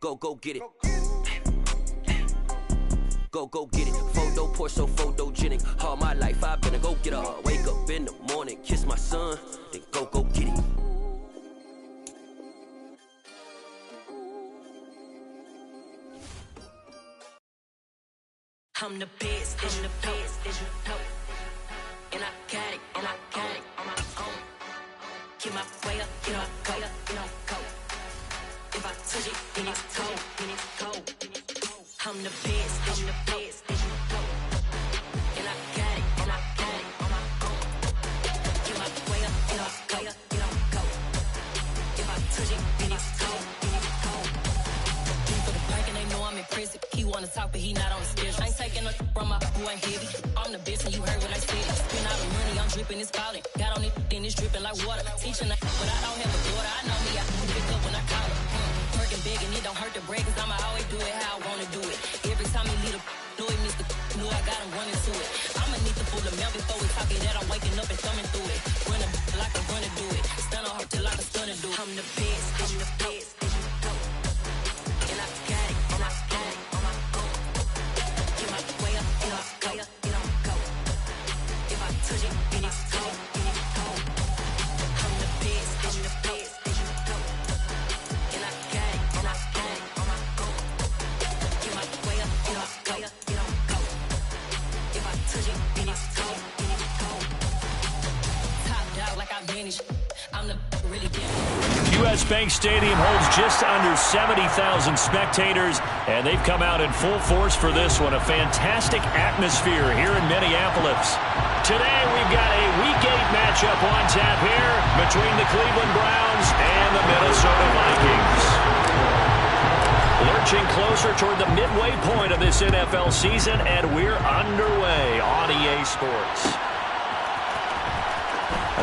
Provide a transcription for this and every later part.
Go get it. Go get it. Photo poor, so photogenic. All my life I've been a go-getter. Wake up in the morning, kiss my son, then go get it. I'm the best, and the best, as you know. And I got it, on my own. Get my way up, go. If I touch it, then it's cold, I'm the best, as you know. And I got it, on my own. Get my way up, go. If I touch it, then it's cold, for the park and they know I'm impressive. He wanna talk, but he not on the schedule. I ain't taking no from my who ain't heavy. I'm the best, and you heard what I said. Spend all the money, I'm dripping, it's falling. Got on it, then it's dripping like water. Teaching that, but I don't have a daughter. I know me, I can pick up when I call her. Working big, and it don't hurt to break, cause I'ma always do it how I wanna do it. Every time he lead a know it means the know I got him running to it. I'ma need the full amount before we talk it that I'm waking up and thumbing through it. Running like I'm gonna do it. Stun on her till like a stunner do it. I'm the best, I'm the best, as you know. And I got it, on my own. Get my way up, go. If I touch it, then it's cold, I'm the best, I'm the best, as you know. And I got it, on my own. Get my way up, go. If I touch it, then it's cold, Top dog like I vanished. I'm the really different. U.S. Bank Stadium holds just under 70,000 spectators, and they've come out in full force for this one. A fantastic atmosphere here in Minneapolis. Today we've got a Week 8 matchup on tap here between the Cleveland Browns and the Minnesota Vikings. Lurching closer toward the midway point of this NFL season, and we're underway on EA Sports.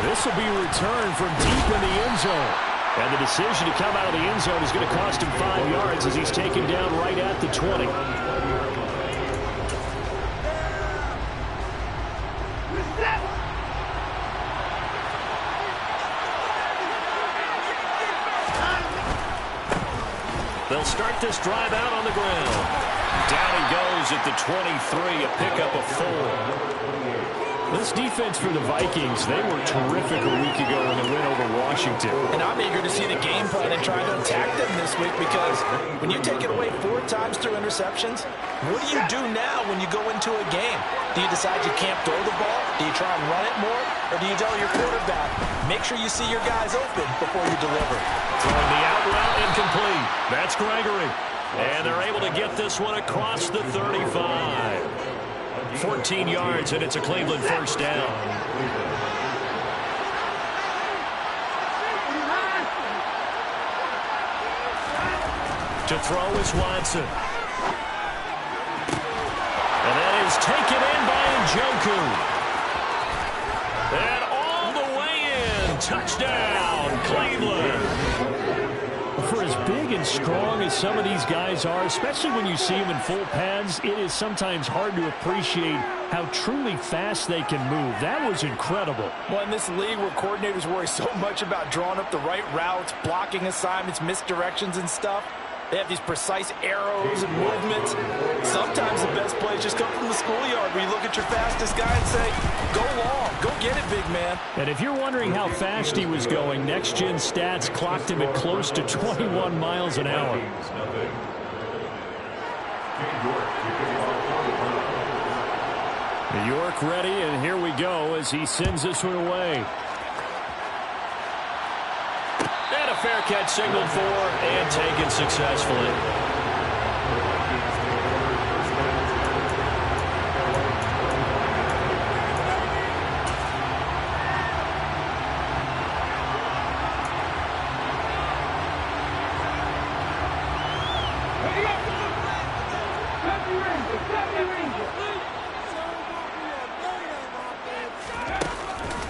This will be returned from deep in the end zone. And the decision to come out of the end zone is going to cost him 5 yards as he's taken down right at the 20. They'll start this drive out on the ground. Down he goes at the 23, a pickup of 4. This defense for the Vikings, they were terrific a week ago when they went over Washington. And I'm eager to see the game plan and try to attack them this week, because when you take it away 4 times through interceptions, what do you do now when you go into a game? Do you decide you can't throw the ball? Do you try and run it more? Or do you tell your quarterback, make sure you see your guys open before you deliver? Throwing the out route incomplete. That's Gregory. And they're able to get this one across the 35. 14 yards, and it's a Cleveland first down. To throw is Watson. And that is taken in by Njoku. And all the way in. Touchdown, Cleveland. For as big and strong as some of these guys are, especially when you see them in full pads, it is sometimes hard to appreciate how truly fast they can move. That was incredible. Well, in this league where coordinators worry so much about drawing up the right routes, blocking assignments, misdirections and stuff, they have these precise arrows and movements. Sometimes the best plays just come from the schoolyard where you look at your fastest guy and say, go long, go get it, big man. And if you're wondering how fast he was going, next-gen stats clocked him at close to 21 miles an hour. New York ready, and here we go as he sends this one away. And a fair catch signaled for and taken successfully.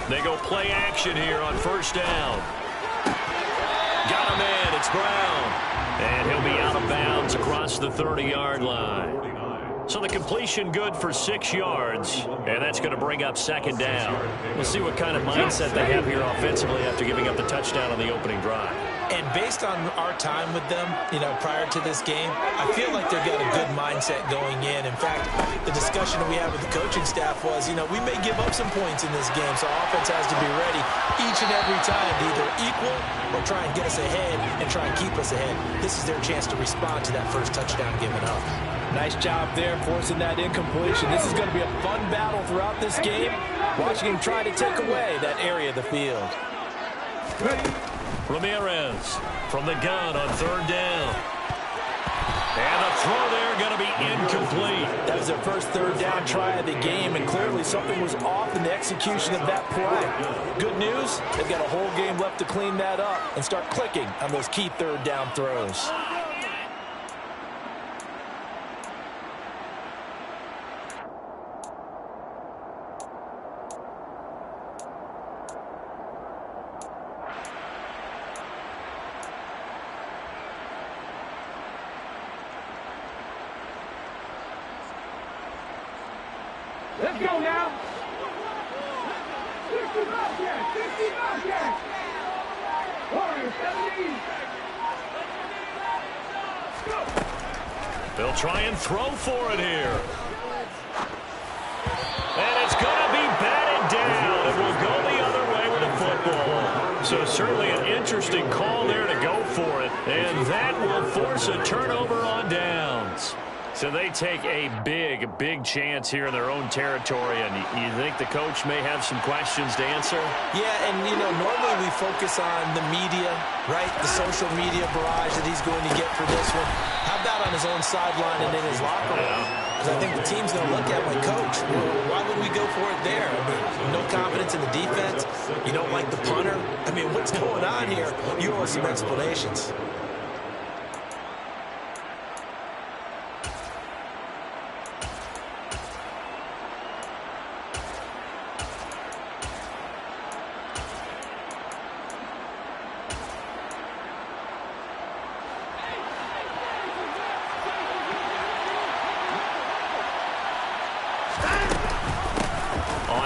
They go play action here on first down. Got him in. It's Brown. And he'll be out of bounds across the 30-yard line. So the completion good for 6 yards, and that's going to bring up second down. We'll see what kind of mindset they have here offensively after giving up the touchdown on the opening drive. And based on our time with them, prior to this game, I feel like they've got a good mindset going in. In fact, the discussion that we had with the coaching staff was, we may give up some points in this game, so our offense has to be ready each and every time to either equal or try and get us ahead and try and keep us ahead. This is their chance to respond to that first touchdown given up. Nice job there forcing that incompletion. This is going to be a fun battle throughout this game. Watching him try to take away that area of the field. Ramirez from the gun on third down. And the throw there going to be incomplete. That was their first third down try of the game, and clearly something was off in the execution of that play. Good news, they've got a whole game left to clean that up and start clicking on those key third down throws. Let's go now. 60 Bobcats, 60 Bobcats. Warriors, 17. They'll try and throw for it here. And it's going to be batted down. It will go the other way with the football. So certainly an interesting call there to go for it. And that will force a turnover on downs. So they take a big chance here in their own territory, and you think the coach may have some questions to answer? Yeah, and, normally we focus on the media, right, the social media barrage that he's going to get for this one. How about on his own sideline and in his locker room? Because I think the team's going to look at my coach. Why would we go for it there? I mean, no confidence in the defense. You don't like the punter. I mean, what's going on here? You owe us some explanations.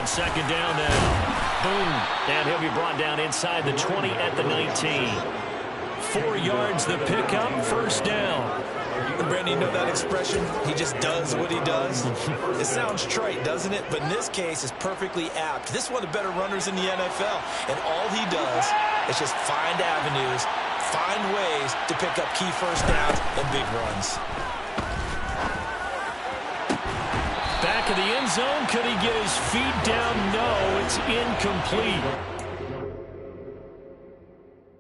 Second down now. Boom. And he'll be brought down inside the 20 at the 19. 4 yards the pickup, first down. Brandon, you know that expression? He just does what he does. It sounds trite, doesn't it? But in this case, it's perfectly apt. This is one of the better runners in the NFL. And all he does is just find avenues, find ways to pick up key first downs and big runs. Back of the end zone. Could he get his feet down? No, it's incomplete.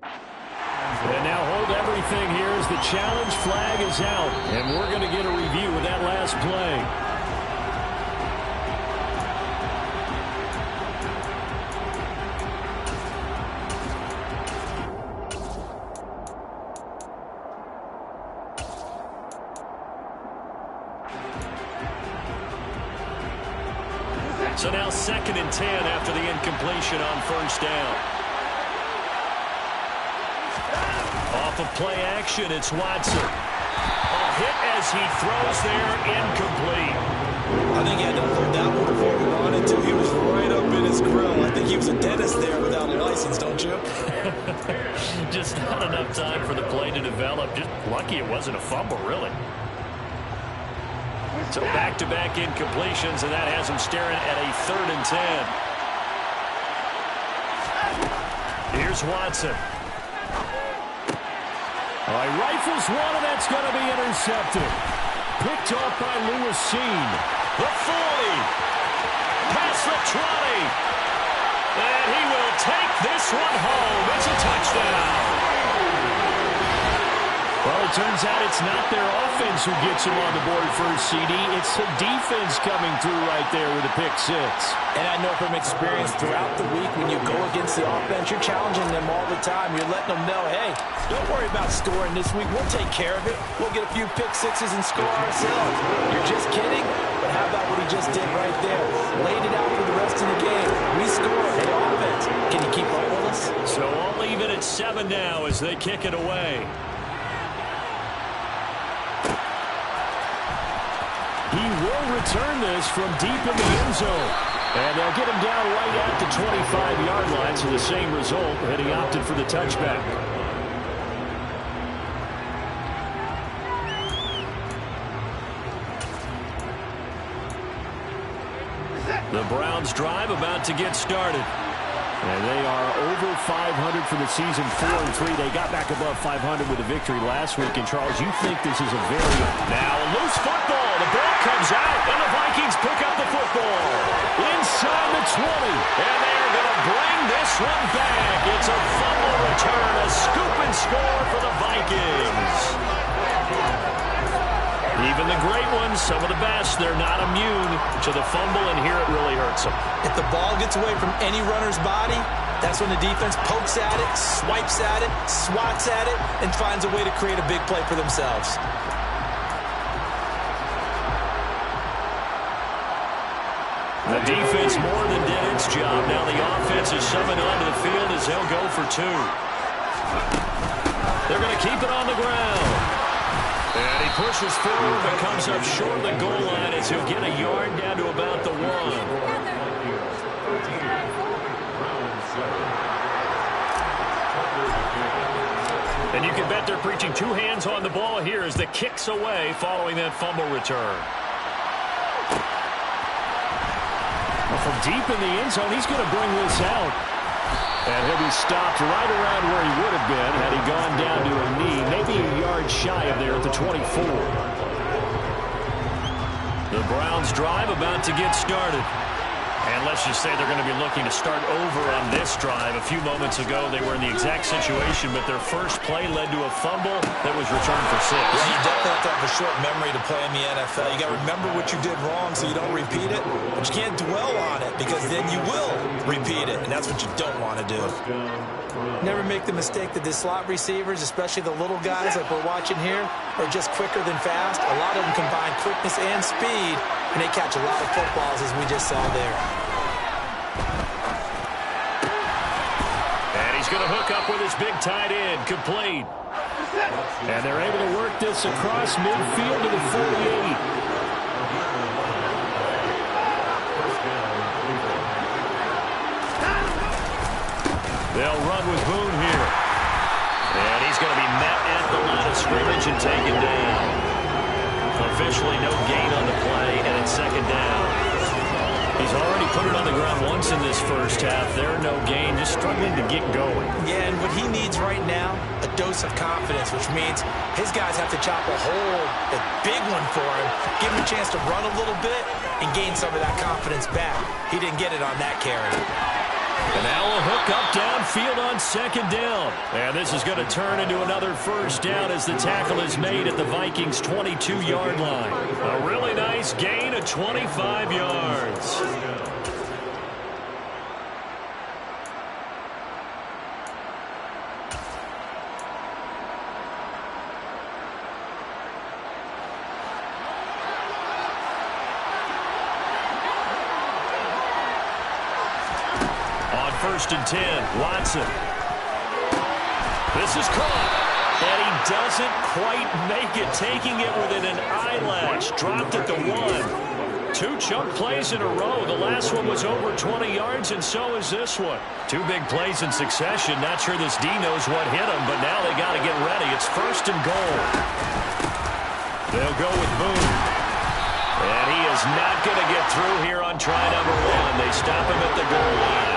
And now hold everything here as the challenge flag is out. And we're going to get a review of that last play. So now 2nd and 10 after the incompletion on first down. Off of play action, it's Watson. A hit as he throws there, incomplete. I think he had to hold that one before he wanted to. He was right up in his grill. I think he was a dentist there without a license, don't you? Just not enough time for the play to develop. Just lucky it wasn't a fumble, really. So back-to-back incompletions, and that has him staring at a 3rd and 10. Here's Watson. All right, rifles one, and that's going to be intercepted. Picked off by Lewis Seen. The 40. Past the 20. And he will take this one home. It's a touchdown. Well, it turns out it's not their offense who gets him on the board first, CD. It's the defense coming through right there with a pick 6. And I know from experience throughout the week when you go against the offense, you're challenging them all the time. You're letting them know, hey, don't worry about scoring this week. We'll take care of it. We'll get a few pick 6s and score ourselves. You're just kidding? But how about what he just did right there? Laid it out for the rest of the game. We scored. Hey, offense, can you keep up with us? So all even at 7 now as they kick it away. He will return this from deep in the end zone. And they'll get him down right at the 25-yard line, so the same result, and he opted for the touchback. The Browns drive about to get started. And they are over 500 for the season, 4-3. They got back above 500 with a victory last week. And, Charles, you think this is a very... Now a loose football. The ball comes out, and the Vikings pick up the football. Inside the 20. And they're going to bring this one back. It's a fumble return, a scoop and score for the Vikings. Even the great ones, some of the best, they're not immune to the fumble, and here it really hurts them. If the ball gets away from any runner's body, that's when the defense pokes at it, swipes at it, swats at it, and finds a way to create a big play for themselves. The defense more than did its job. Now the offense is summoned onto the field as they'll go for two. They're going to keep it on the ground. And he pushes forward but comes up short of the goal line as he'll get a yard down to about the 1. And you can bet they're preaching two hands on the ball here as the kick's away following that fumble return. Well, from deep in the end zone, he's going to bring this out. And he'll be stopped right around where he would have been had he gone down to a knee, maybe a yard shy of there at the 24. The Browns drive about to get started. And let's just say they're going to be looking to start over on this drive. A few moments ago, they were in the exact situation, but their first play led to a fumble that was returned for 6. Yeah, you definitely have to have a short memory to play in the NFL. You got to remember what you did wrong so you don't repeat it, but you can't dwell on it because then you will repeat it, and that's what you don't want to do. Never make the mistake that the slot receivers, especially the little guys like we're watching here, are just quicker than fast. A lot of them combine quickness and speed, and they catch a lot of footballs, as we just saw there. And he's going to hook up with his big tight end, complete. And they're able to work this across midfield to the 48. They'll run with Boone here. And he's going to be met at the line of scrimmage and taken down. Officially no gain on the play, and it's second down. He's already put it on the ground once in this first half. There, no gain, just struggling to get going. Yeah, and what he needs right now, a dose of confidence, which means his guys have to chop a hole, a big one for him, give him a chance to run a little bit and gain some of that confidence back. He didn't get it on that carry. And now a hook up downfield on second down. And this is going to turn into another first down as the tackle is made at the Vikings' 22-yard line. A really nice gain of 25 yards. First and 10, Watson. This is caught, and he doesn't quite make it, taking it within an eyelash. Dropped at the 1. 2 chunk plays in a row. The last one was over 20 yards, and so is this one. 2 big plays in succession. Not sure this D knows what hit him, but now they got to get ready. It's first and goal. They'll go with Boone. And he is not going to get through here on try number 1. They stop him at the goal line.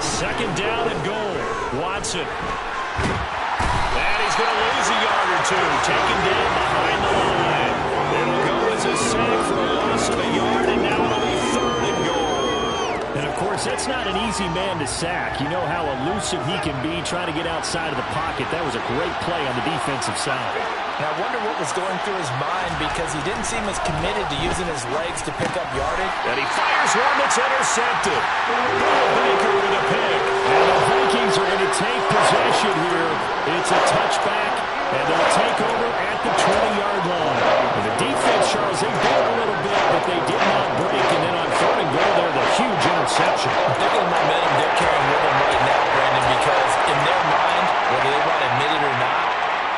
Second down and goal. Watson. And he's going to lose a yard or 2. Taken down behind the line. It'll go as a sack for a loss of a yard, and now it'll be third and goal. And, of course, that's not an easy man to sack. You know how elusive he can be trying to get outside of the pocket. That was a great play on the defensive side. And I wonder what was going through his mind because he didn't seem as committed to using his legs to pick up yardage. And he fires one that's intercepted. Baker with a pick. And the Vikings are going to take possession here. It's a touchback, and they'll take over at the 20-yard line. And the defense, Charles, they built a little bit, but they did not break. And then on third and goal there, the huge interception. They're getting momentum they're carrying with them right now, Brandon, because in their mind, whether they want to admit it or not,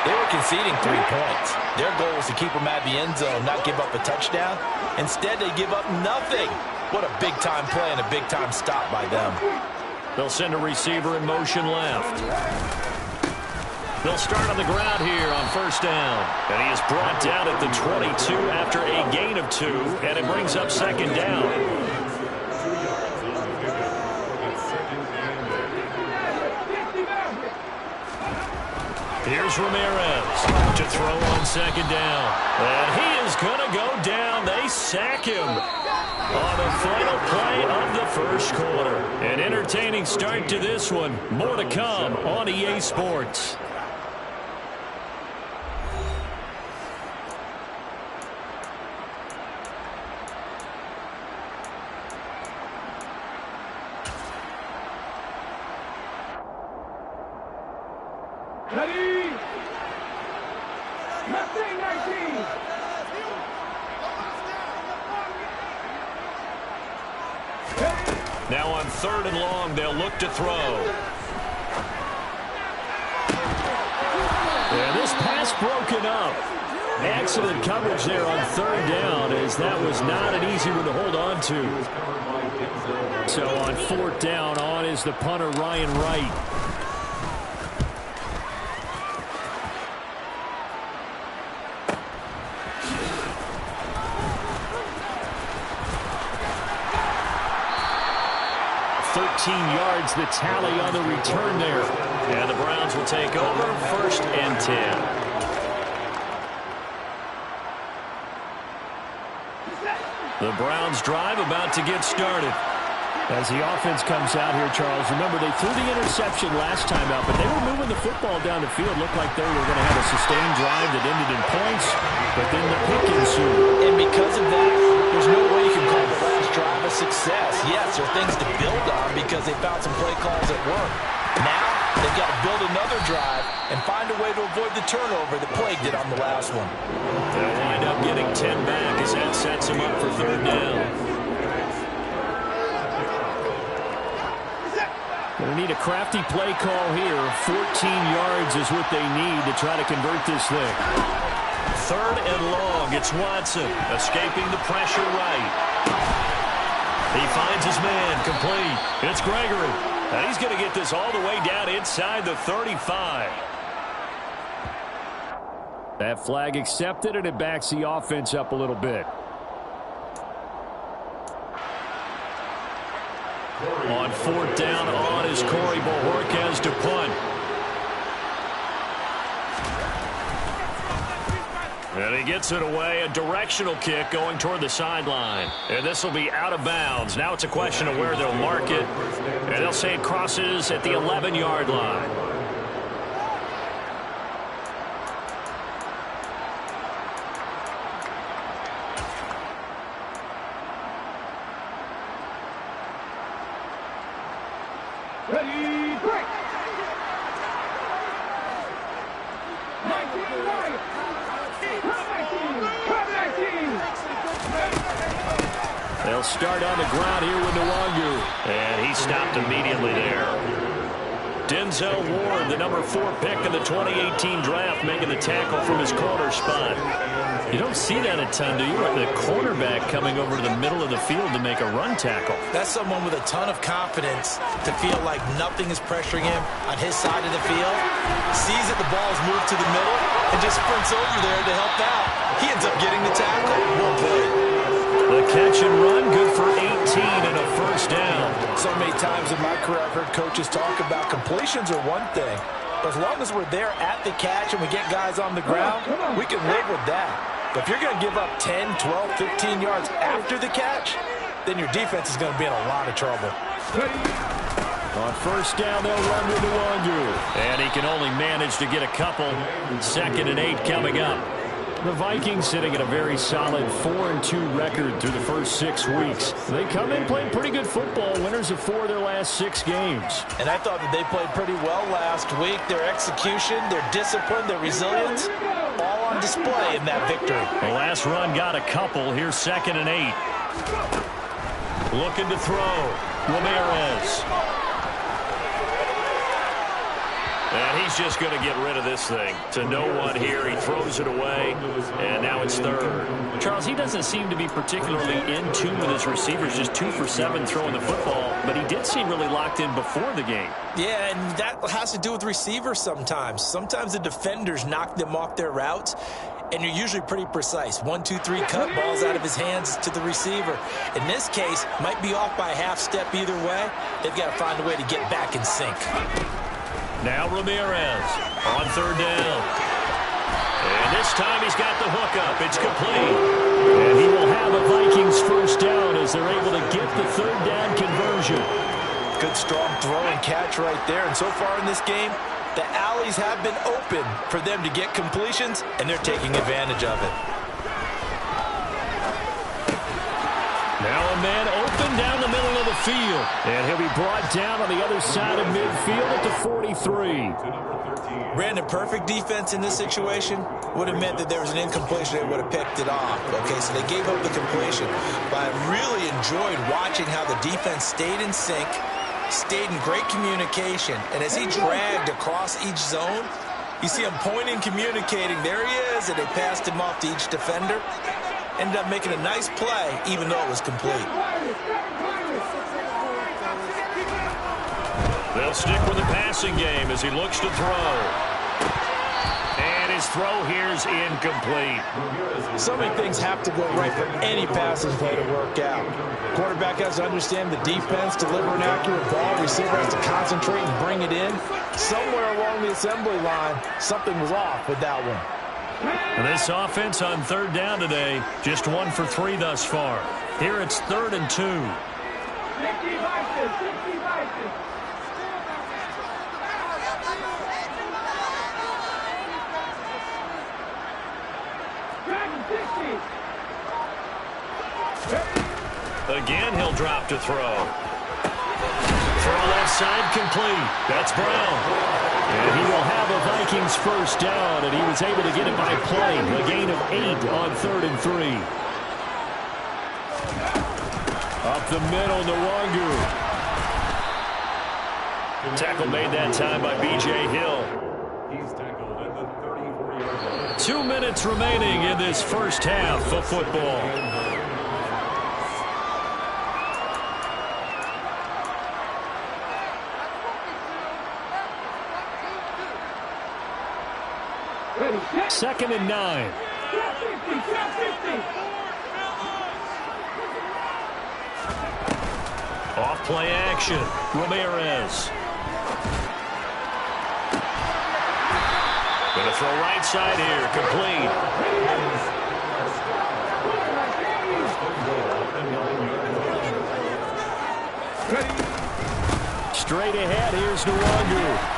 they were conceding 3 points. Their goal was to keep them at the end zone, not give up a touchdown. Instead, they give up nothing. What a big-time play and a big-time stop by them. They'll send a receiver in motion left. They'll start on the ground here on first down. And he is brought down at the 22 after a gain of 2, and it brings up second down. Here's Ramirez to throw on second down. And he is going to go down. They sack him on the final play of the first quarter. An entertaining start to this one. More to come on EA Sports. Ready? Mustang 19. Now on 3rd and long, they'll look to throw. And this pass broken up. Excellent coverage there on 3rd down, as that was not an easy one to hold on to. So on 4th down, on is the punter, Ryan Wright. Yards the tally on the return there. And the Browns will take over 1st and 10. The Browns drive about to get started. As the offense comes out here, Charles, remember they threw the interception last time out, but they were moving the football down the field. Looked like they were going to have a sustained drive that ended in points, but then the pick ensued. And because of that, there's no way you can call the last drive a success. Yes, there are things to build on because they found some play calls that work. Now, they've got to build another drive and find a way to avoid the turnover that plagued it on the last one. They'll wind up getting 10 back as that sets them up for 3rd down. Going to need a crafty play call here. 14 yards is what they need to try to convert this thing. 3rd and long. It's Watson escaping the pressure right. He finds his man complete. It's Gregory. And he's going to get this all the way down inside the 35. That flag accepted, and it backs the offense up a little bit. On 4th down, on is Corey Bojorquez to punt. And he gets it away, a directional kick going toward the sideline. And this will be out of bounds. Now it's a question of where they'll mark it. And they'll say it crosses at the 11-yard line. Ready, break! 19 right! Come 19! They'll start on the ground here with Nwangu. And he stopped immediately there. Denzel Ward, the number 4 pick in the 2018 draft, making the tackle from his corner spot. You don't see that a ton, do you? The cornerback coming over to the middle of the field to make a run tackle. That's someone with a ton of confidence to feel like nothing is pressuring him on his side of the field. Sees that the ball is moved to the middle and just sprints over there to help out. He ends up getting the tackle. Well played. The catch and run, good for 18 and a 1st down. So many times in my career I've heard coaches talk about completions are one thing. But as long as we're there at the catch and we get guys on the ground, we can live with that. But if you're going to give up 10, 12, 15 yards after the catch, then your defense is going to be in a lot of trouble. On 1st down, they'll run with Nwangu. And he can only manage to get a couple. 2nd and 8 coming up. The Vikings sitting at a very solid 4-2 record through the first 6 weeks. They come in playing pretty good football, winners of 4 of their last 6 games. And I thought that they played pretty well last week. Their execution, their discipline, their resilience, all on display in that victory. The last run got a couple. Here's 2nd and 8. Looking to throw. Ramirez. And he's just going to get rid of this thing. To no one here. He throws it away, and now it's third. Charles, he doesn't seem to be particularly in tune with his receivers, just 2 for 7 throwing the football, but he did seem really locked in before the game. Yeah, and that has to do with receivers sometimes. Sometimes the defenders knock them off their routes, and you're usually pretty precise. 1, 2, 3 cut, balls out of his hands to the receiver. In this case, might be off by a half step either way. They've got to find a way to get back in sync. Now Ramirez on third down. And this time he's got the hook up. It's complete. And he will have a Vikings first down as they're able to get the third down conversion. Good strong throw and catch right there. And so far in this game, the alleys have been open for them to get completions, and they're taking advantage of it. Now a man open down the middle of the field. And he'll be brought down on the other side of midfield at the 43. Brandon, perfect defense in this situation would have meant that there was an incompletion. They would have picked it off. Okay, so they gave up the completion. But I really enjoyed watching how the defense stayed in sync, stayed in great communication. And as he dragged across each zone, you see him pointing, communicating. There he is, and they passed him off to each defender. Ended up making a nice play, even though it was complete. They'll stick with the passing game as he looks to throw. And his throw here is incomplete. So many things have to go right for any passing play to work out. Quarterback has to understand the defense, deliver an accurate ball. Receiver has to concentrate and bring it in. Somewhere along the assembly line, something was off with that one. And this offense on third down today, just 1 for 3 thus far. Here it's 3rd and 2. 60 Vikes, 60 Vikes. Again, he'll drop to throw. Throw left side complete. That's Brown. And he will have a Vikings first down, and he was able to get it by play. A gain of 8 on 3rd and 3. Up the middle, Nwangu. Tackle made that time by B.J. Hill. 2 minutes remaining in this first half of football. Second and 9. Off play action. Ramirez. Going to throw right side here. Complete. Straight ahead, here's Nwangu.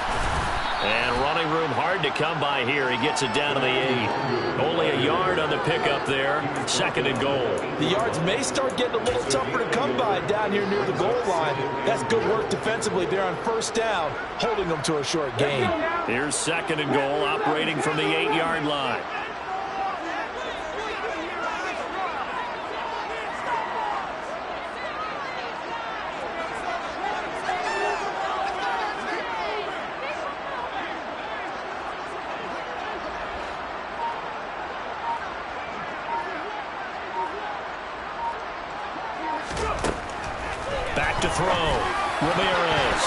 And running room hard to come by here. He gets it down to the 8. Only a yard on the pickup there. 2nd and goal. The yards may start getting a little tougher to come by down here near the goal line. That's good work defensively there on first down, holding them to a short gain. Here's 2nd and goal, operating from the 8-yard line. Back to throw. Ramirez.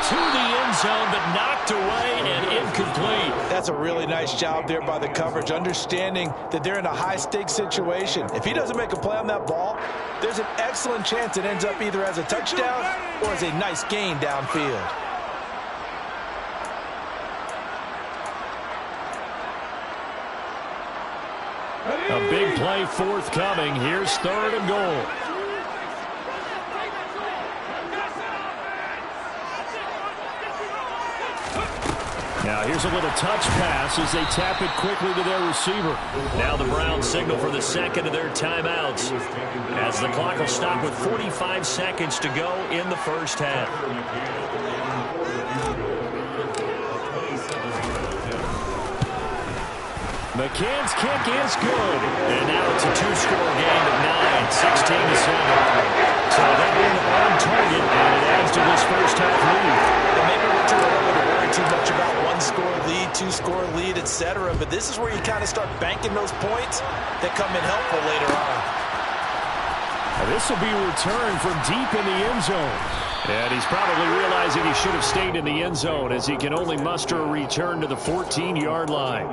To the end zone, but knocked away and incomplete. That's a really nice job there by the coverage, understanding that they're in a high-stakes situation. If he doesn't make a play on that ball, there's an excellent chance it ends up either as a touchdown or as a nice gain downfield. A big play forthcoming. Here's 3rd and goal. Now here's a little touch pass as they tap it quickly to their receiver. Now the Browns signal for the second of their timeouts as the clock will stop with 45 seconds to go in the first half. McCann's kick is good. And now it's a 2-score game at 9, 16-7. So they're on target, and it adds to this first half lead. And maybe we're too early to worry too much about etc. But this is where you kind of start banking those points that come in helpful later on. This will be returned from deep in the end zone. And he's probably realizing he should have stayed in the end zone as he can only muster a return to the 14-yard line.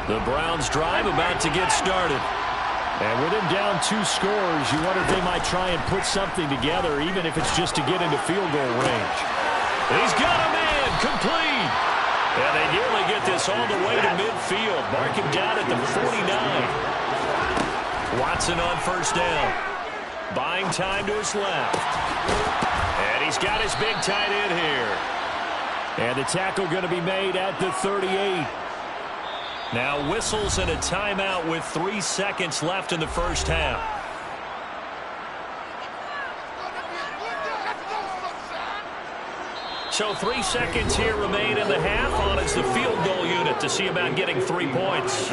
The Browns drive about to get started. And with him down 2 scores, you wonder if they might try and put something together, even if it's just to get into field goal range. He's got a man complete. And they nearly get this all the way to midfield. Mark him down at the 49. Watson on first down. Buying time to his left. And he's got his big tight end here. And the tackle going to be made at the 38. Now whistles and a timeout with 3 seconds left in the first half. So 3 seconds here remain in the half. On is the field goal unit to see about getting 3 points.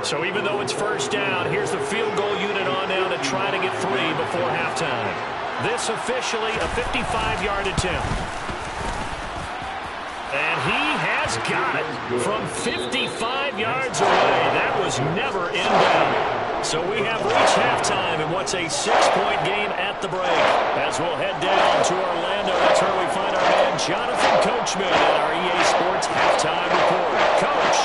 So even though it's first down, here's the field goal unit on now to try to get 3 before halftime. This officially a 55-yard attempt. And he has got it from 55 yards away. That was never in doubt. So we have reached halftime in what's a 6-point game at the break. As we'll head down to Orlando, that's where we find our man Jonathan Coachman at our EA Sports Halftime Report. Coach.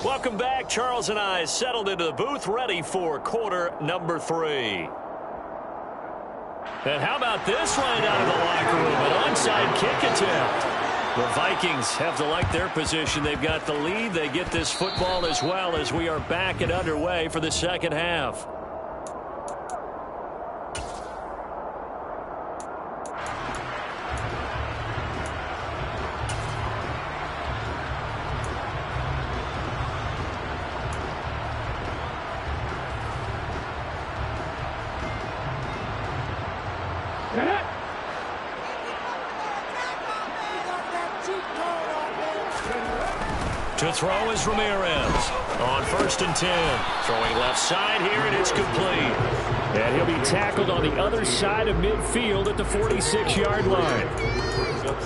Welcome back. Charles and I settled into the booth, ready for quarter number 3. And how about this right out of the locker room? An onside kick attempt. The Vikings have to like their position. They've got the lead. They get this football as well as we are back and underway for the second half. To throw is Ramirez on 1st and 10. Throwing left side here, and it's complete. And he'll be tackled on the other side of midfield at the 46-yard line.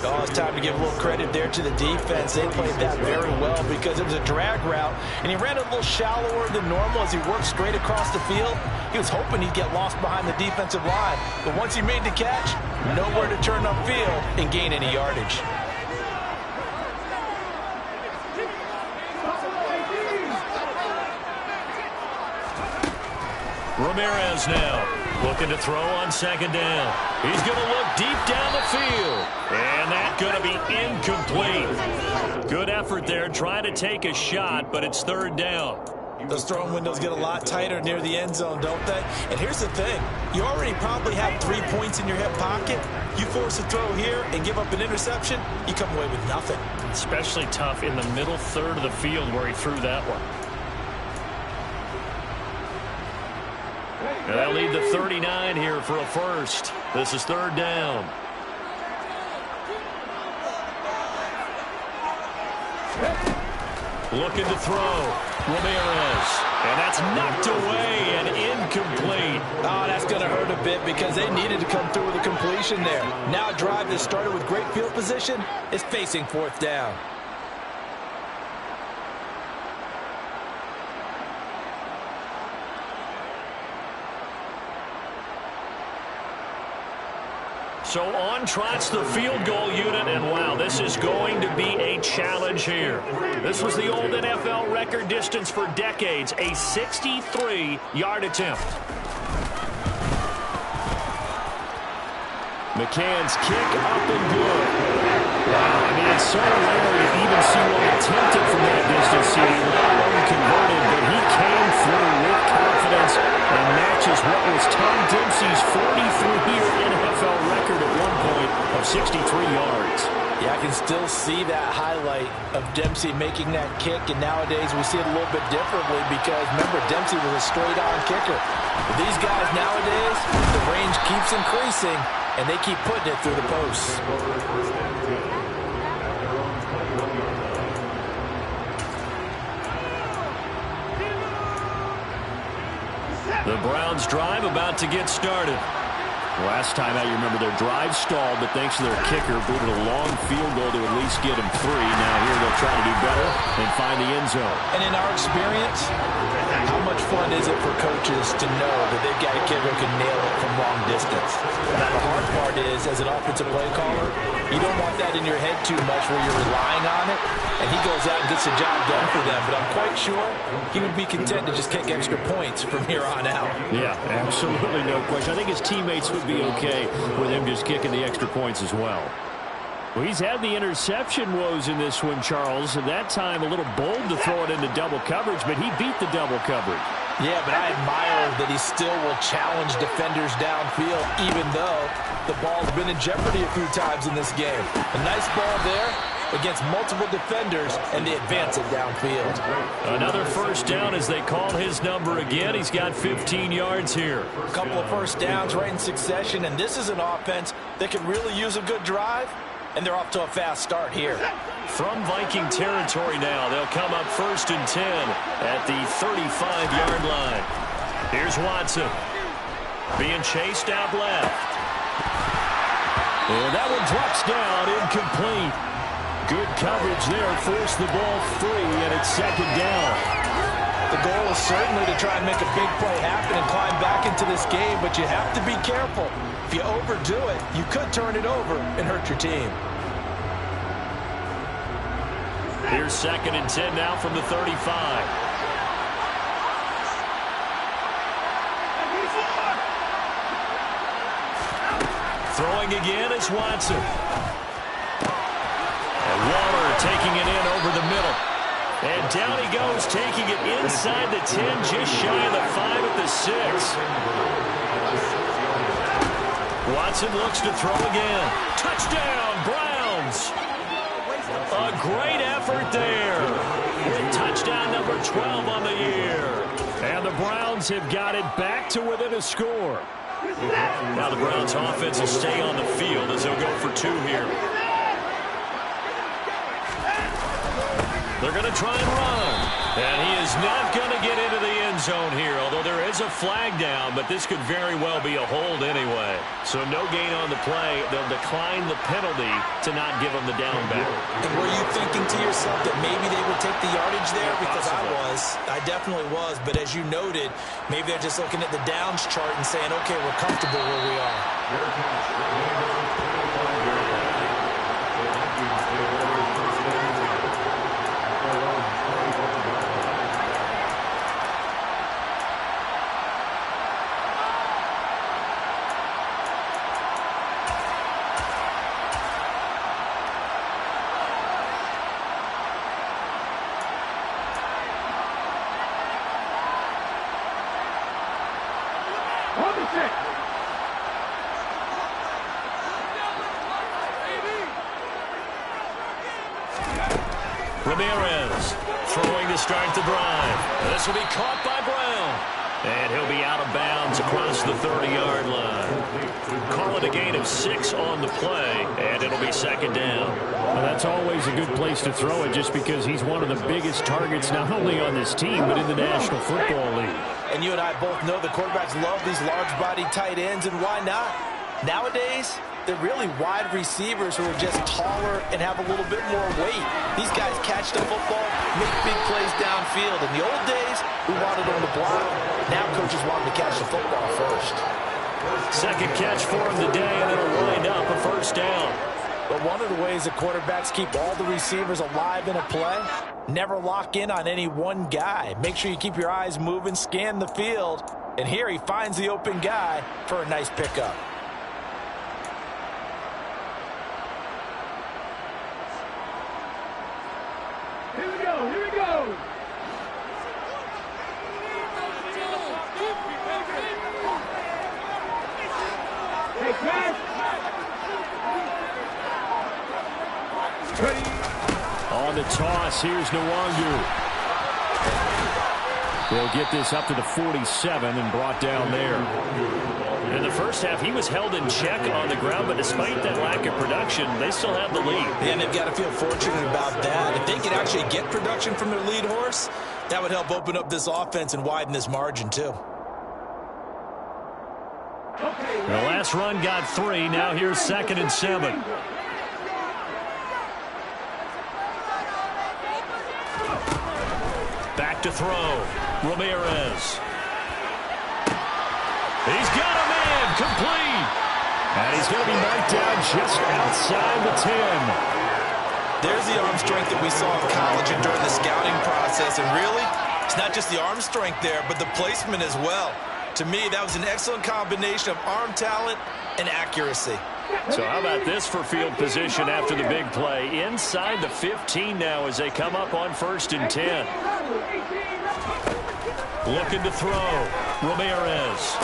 Oh, it's time to give a little credit there to the defense. They played that very well because it was a drag route, and he ran a little shallower than normal as he worked straight across the field. He was hoping he'd get lost behind the defensive line, but once he made the catch, nowhere to turn upfield and gain any yardage. Ramirez now looking to throw on 2nd down. He's going to look deep down the field. And that's going to be incomplete. Good effort there trying to take a shot, but it's 3rd down. Those throwing windows get a lot tighter near the end zone, don't they? And here's the thing. You already probably have 3 points in your hip pocket. You force a throw here and give up an interception, you come away with nothing. Especially tough in the middle third of the field where he threw that one. And they'll lead the 39 here for a first. This is 3rd down. Looking to throw. Ramirez. And that's knocked away and incomplete. Oh, that's going to hurt a bit because they needed to come through with a completion there. Now a drive that started with great field position is facing 4th down. So on trots the field goal unit, and wow, this is going to be a challenge here. This was the old NFL record distance for decades, a 63-yard attempt. McCann's kick up and good. Wow, I mean, it's so rare to even see one attempted from that distance, let alone converted, but he came through with confidence and matches what was Tom Dempsey's 43-year NFL record at one point of 63 yards. Yeah, I can still see that highlight of Dempsey making that kick, and nowadays we see it a little bit differently because, remember, Dempsey was a straight-on kicker. But these guys nowadays, the range keeps increasing, and they keep putting it through the posts. The Browns' drive about to get started. Last time out, you remember their drive stalled, but thanks to their kicker, booted a long field goal to at least get them 3. Now here they'll try to do better and find the end zone. And in our experience, how much fun is it for coaches to know that they've got a kid who can nail it from long distance? Now the hard part is, as an offensive play caller, you don't want that in your head too much where you're relying on it, and he goes out and gets the job done for them. But I'm quite sure he would be content to just kick extra points from here on out. Yeah, absolutely no question. I think his teammates would be okay with him just kicking the extra points as well. Well, he's had the interception woes in this one, Charles, and that time a little bold to throw it into double coverage, but he beat the double coverage. Yeah, but I admire that he still will challenge defenders downfield, even though the ball's been in jeopardy a few times in this game. A nice ball there against multiple defenders, and they advance it downfield. Another first down as they call his number again. He's got 15 yards here. A couple of first downs right in succession, and this is an offense that can really use a good drive, and they're off to a fast start here. From Viking territory now, they'll come up 1st and 10 at the 35-yard line. Here's Watson being chased out left. And that one drops down, incomplete. Good coverage there, forced the ball free, and it's 2nd down. The goal is certainly to try and make a big play happen and climb back into this game, but you have to be careful. If you overdo it, you could turn it over and hurt your team. Here's 2nd and 10 now from the 35. Throwing again is Watson. And Waller taking it in over the middle. And down he goes, taking it inside the 10, just shy of the 5 at the 6. Watson looks to throw again. Touchdown, Browns. A great effort there. With touchdown number 12 on the year. And the Browns have got it back to within a score. Now the Browns offense will stay on the field as they'll go for 2 here. They're going to try and run. And he is not going to get into the end zone here, although there is a flag down, but this could very well be a hold anyway. So no gain on the play. They'll decline the penalty to not give him the down back. And were you thinking to yourself that maybe they would take the yardage there? Because I definitely was. But as you noted, maybe they're just looking at the downs chart and saying, okay, we're comfortable where we are. Ramirez throwing to start the drive. This will be caught by Brown. And he'll be out of bounds across the 30-yard line. Call it a gain of 6 on the play, and it'll be 2nd down. Well, that's always a good place to throw it just because he's one of the biggest targets not only on this team but in the National Football League. And you and I both know the quarterbacks love these large-body tight ends, and why not? Nowadays, they're really wide receivers who are just taller and have a little bit more weight. These guys catch the football, make big plays downfield. In the old days, we wanted on the block. Now coaches want them to catch the football first. 2nd catch for him today, and it'll wind up a 1st down. But one of the ways the quarterbacks keep all the receivers alive in a play, never lock in on any one guy. Make sure you keep your eyes moving, scan the field. And here he finds the open guy for a nice pickup. Here we go, here we go. Hey, Chris. on the toss. Here's Nwangu. They'll get this up to the 47 and brought down there. In the first half, he was held in check on the ground, but despite that lack of production, they still have the lead. And they've got to feel fortunate about that. If they could actually get production from their lead horse, that would help open up this offense and widen this margin, too. The last run got 3. Now here's 2nd and 7. Back to throw. Ramirez. He's got a man, complete. And he's going to be knocked down just outside the 10. There's the arm strength that we saw in college and during the scouting process. And really, it's not just the arm strength there, but the placement as well. To me, that was an excellent combination of arm talent and accuracy. So how about this for field position after the big play? Inside the 15 now as they come up on 1st and 10. Looking to throw. Ramirez.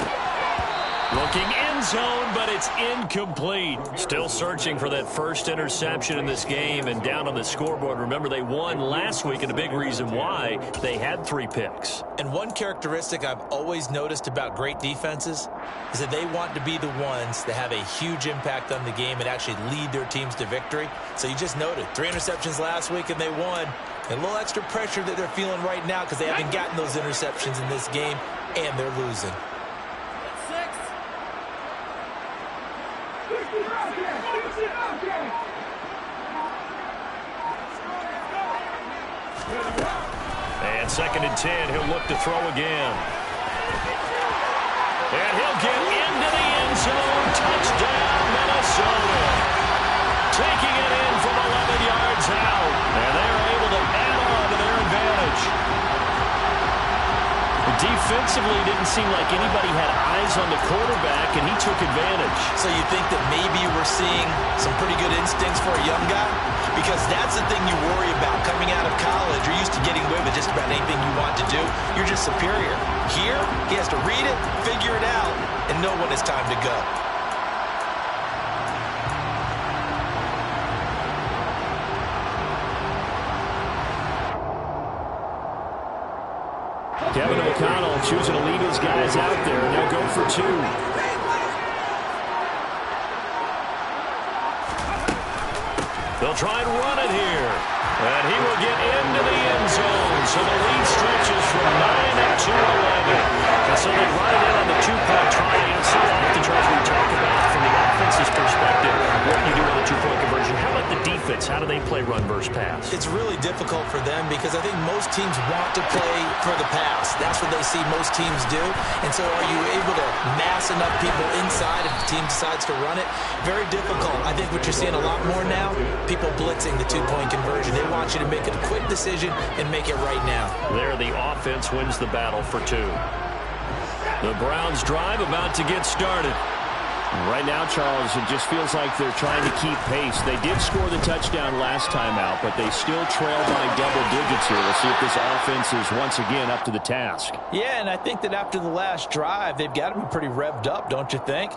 Looking end zone, but it's incomplete. Still searching for that first interception in this game and down on the scoreboard. Remember, they won last week, and a big reason why they had 3 picks. And one characteristic I've always noticed about great defenses is that they want to be the ones that have a huge impact on the game and actually lead their teams to victory. So you just noted 3 interceptions last week, and they won. And a little extra pressure that they're feeling right now because they haven't gotten those interceptions in this game, and they're losing. And 2nd and 10, he'll look to throw again. And he'll get into the end zone. Touchdown, Minnesota. Taking it in from 11 yards out. And they're able to add on to their advantage. Defensively, it didn't seem like anybody had eyes on the quarterback, and he took advantage. So you think that maybe we're seeing some pretty good instincts for a young guy? Because that's the thing you worry about coming out of college. You're used to getting away with just about anything you want to do. You're just superior. Here, he has to read it, figure it out, and know when it's time to go. Kevin O'Connell choosing to lead his guys out there, and they'll go for 2. They'll try and run it here. And he will get into the end zone. So the lead stretches from 9 to 11. And so they run it in on the 2-point try. And so often, Charles, we talk about from the offense's perspective what you do with a 2-point conversion. How about the defense? How do they play run versus pass? It's really difficult for them because I think most teams want to play for the pass. That's what they see most teams do. And so are you able to mass enough people inside if the team decides to run it? Very difficult. I think what you're seeing a lot more now, people blitzing the 2-point conversion. They want you to make a quick decision and make it right now. There, the offense wins the battle for 2. The Browns drive about to get started. Right now, Charles, it just feels like they're trying to keep pace. They did score the touchdown last time out, but they still trail by double digits here. We'll see if this offense is once again up to the task. Yeah, and I think that after the last drive, they've got to be pretty revved up, don't you think?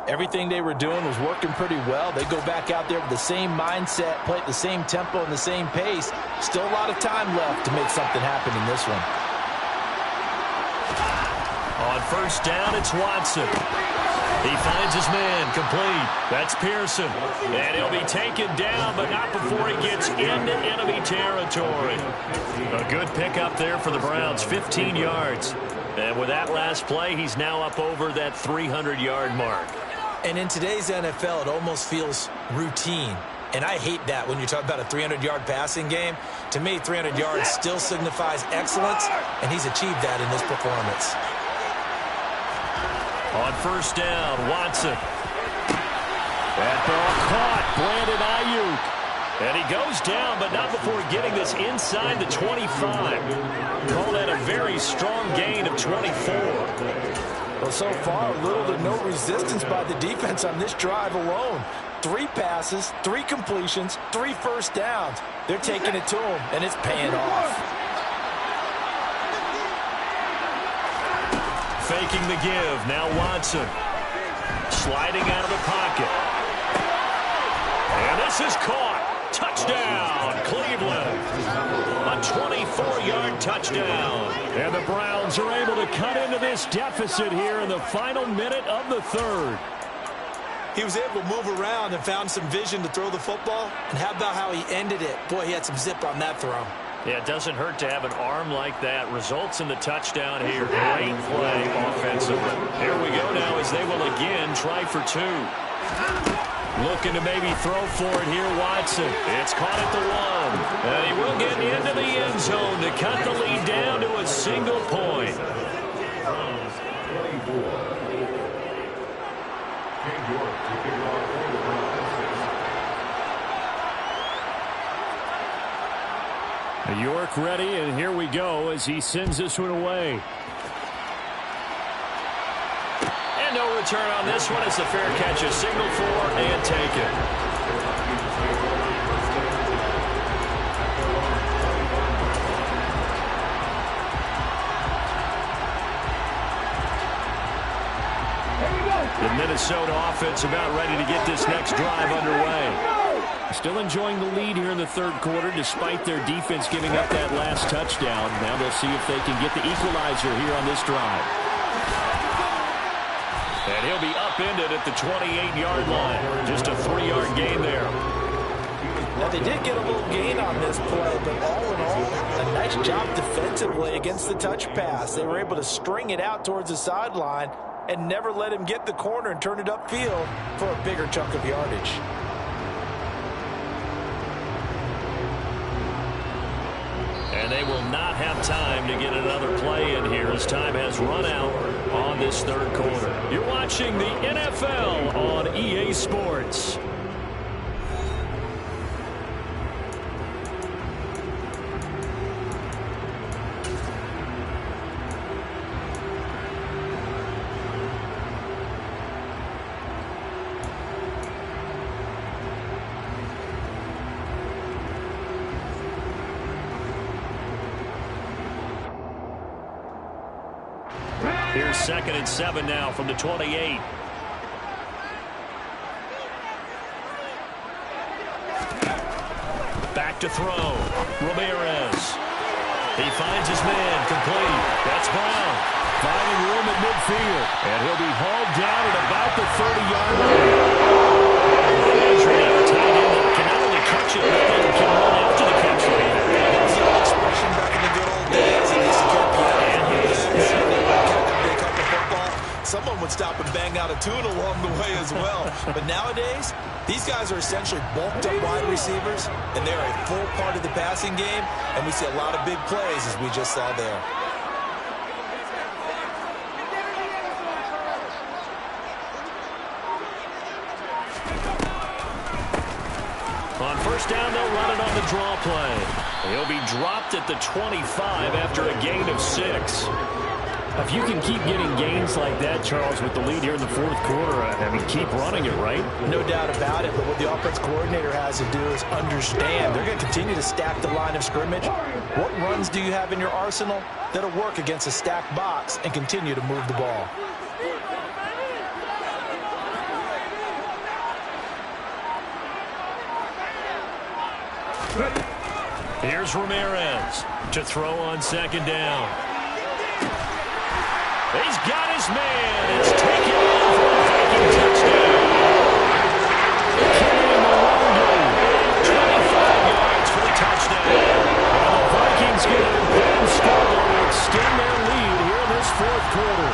Everything they were doing was working pretty well. They go back out there with the same mindset, play at the same tempo and the same pace. Still a lot of time left to make something happen in this one. On 1st down, it's Watson. He finds his man, complete. That's Pearson. And he'll be taken down, but not before he gets into enemy territory. A good pickup there for the Browns, 15 yards. And with that last play, he's now up over that 300-yard mark. And in today's NFL, it almost feels routine. And I hate that when you talk about a 300-yard passing game. To me, 300 yards still signifies excellence, and he's achieved that in this performance. On 1st down, Watson. That ball caught, Brandon Ayuk. And he goes down, but not before getting this inside the 25. Call that a very strong gain of 24. Well, so far, little to no resistance by the defense on this drive alone. 3 passes, 3 completions, 3 first downs. They're taking it to him, and it's paying off. Faking the give. Now Watson. Sliding out of the pocket. And this is caught. Touchdown, Cleveland. touchdown. And the Browns are able to cut into this deficit here in the final minute of the third. He was able to move around and found some vision to throw the football. And how about how he ended it? Boy, he had some zip on that throw. Yeah, it doesn't hurt to have an arm like that. Results in the touchdown here. Great play offensively. Here we go now as they will again try for two. Looking to maybe throw for it here, Watson. It's caught at the one. And he will get into the end zone to cut the lead down to a single point. York ready, and here we go as he sends this one away. And no return on this one. It's a fair catch, a signal for and taken. The Minnesota offense about ready to get this next drive underway. Still enjoying the lead here in the third quarter despite their defense giving up that last touchdown. Now they'll see if they can get the equalizer here on this drive. And he'll be upended at the 28-yard line. Just a 3-yard gain there. Now, they did get a little gain on this play, but all in all, a nice job defensively against the touch pass. They were able to string it out towards the sideline and never let him get the corner and turn it upfield for a bigger chunk of yardage. And they will not have time to get another play in here as time has run out on this third quarter. You're watching the NFL on EA Sports. Here's 2nd and 7 now from the 28. Back to throw. Ramirez. He finds his man. Complete. That's Brown. Finding room at midfield. And he'll be hauled down at about the 30-yard line. Our tight end can not only catch it, but can run after the catch right there. That's the old expression back in the good old days. And they secure someone would stop and bang out a tune along the way as well. But nowadays, these guys are essentially bulked up wide receivers, and they're a full part of the passing game, and we see a lot of big plays as we just saw there. On first down, they'll run it on the draw play. He'll be dropped at the 25 after a gain of 6. If you can keep getting gains like that, Charles, with the lead here in the fourth quarter, I mean, keep running it, right? No doubt about it, but what the offense coordinator has to do is understand they're going to continue to stack the line of scrimmage. What runs do you have in your arsenal that'll work against a stacked box and continue to move the ball? Here's Ramirez to throw on 2nd down. He's got his man. It's taken off for a Viking touchdown. Carrying the longer. 25 yards for the touchdown. And the Vikings get an important score to extend their lead here in this fourth quarter.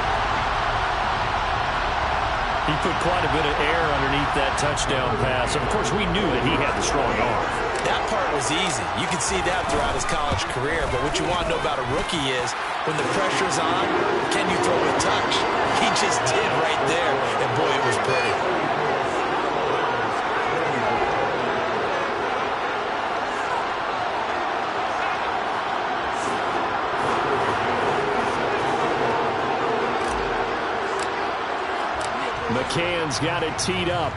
He put quite a bit of air underneath that touchdown pass. Of course, we knew that he had the strong arm. That part was easy. You can see that throughout his college career. But what you want to know about a rookie is when the pressure's on, can you throw a touch? He just did right there. And, boy, it was pretty. McCann's got it teed up.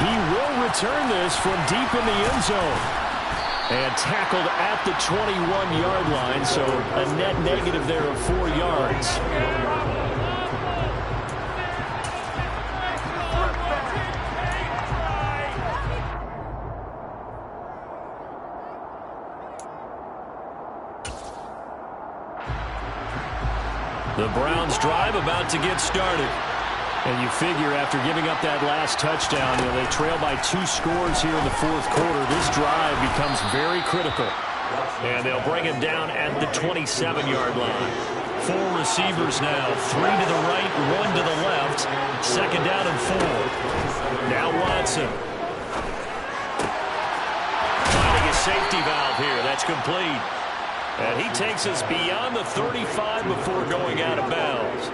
He will return this from deep in the end zone. And tackled at the 21-yard line, so a net negative there of 4 yards. The Browns drive about to get started. And you figure after giving up that last touchdown, they trail by 2 scores here in the fourth quarter. This drive becomes very critical. And they'll bring him down at the 27-yard line. 4 receivers now, 3 to the right, 1 to the left. Second down and 4. Now Watson. Finding a safety valve here. That's complete. And he takes us beyond the 35 before going out of bounds.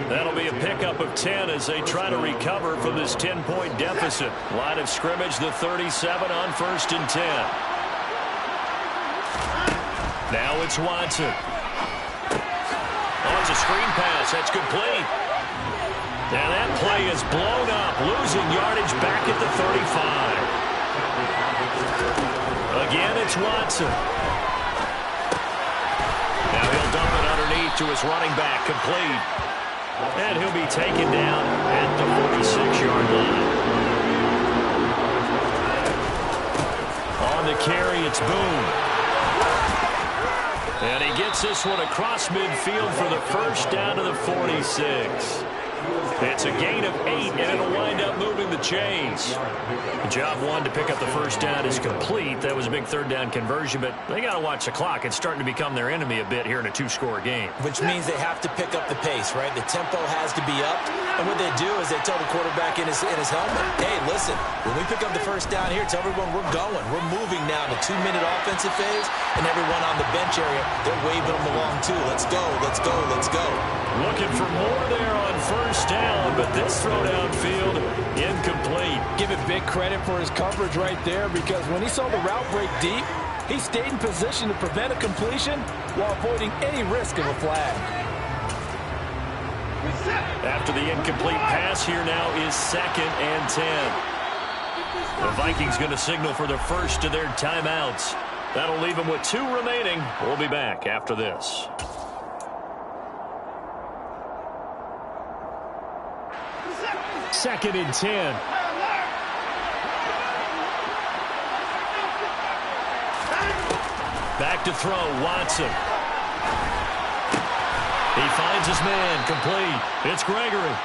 That'll be a pickup of 10 as they try to recover from this 10-point deficit. Line of scrimmage, the 37 on 1st and 10. Now it's Watson. Oh, it's a screen pass. That's complete. Now that play is blown up, losing yardage back at the 35. Again, it's Watson. Now he'll dump it underneath to his running back, complete. And he'll be taken down at the 46-yard line. On the carry, it's Boone. And he gets this one across midfield for the first down to the 46. It's a gain of 8, and it'll wind up moving the chains. Job 1 to pick up the first down is complete. That was a big third down conversion, but they got to watch the clock. It's starting to become their enemy a bit here in a 2-score game. Which means they have to pick up the pace, right? The tempo has to be upped. And what they do is they tell the quarterback in his helmet, hey, listen, when we pick up the first down here, tell everyone we're going. We're moving now to 2-minute offensive phase, and everyone on the bench area, they're waving them along too. Let's go, let's go, let's go. Looking for more there on first down, but this throw downfield incomplete. Give it big credit for his coverage right there, because when he saw the route break deep, he stayed in position to prevent a completion while avoiding any risk of a flag. After the incomplete pass, here now is 2nd and 10. The Vikings going to signal for the first of their timeouts. That'll leave them with 2 remaining. We'll be back after this. Second and 10. Back to throw, Watson. He finds his man, complete. It's Gregory.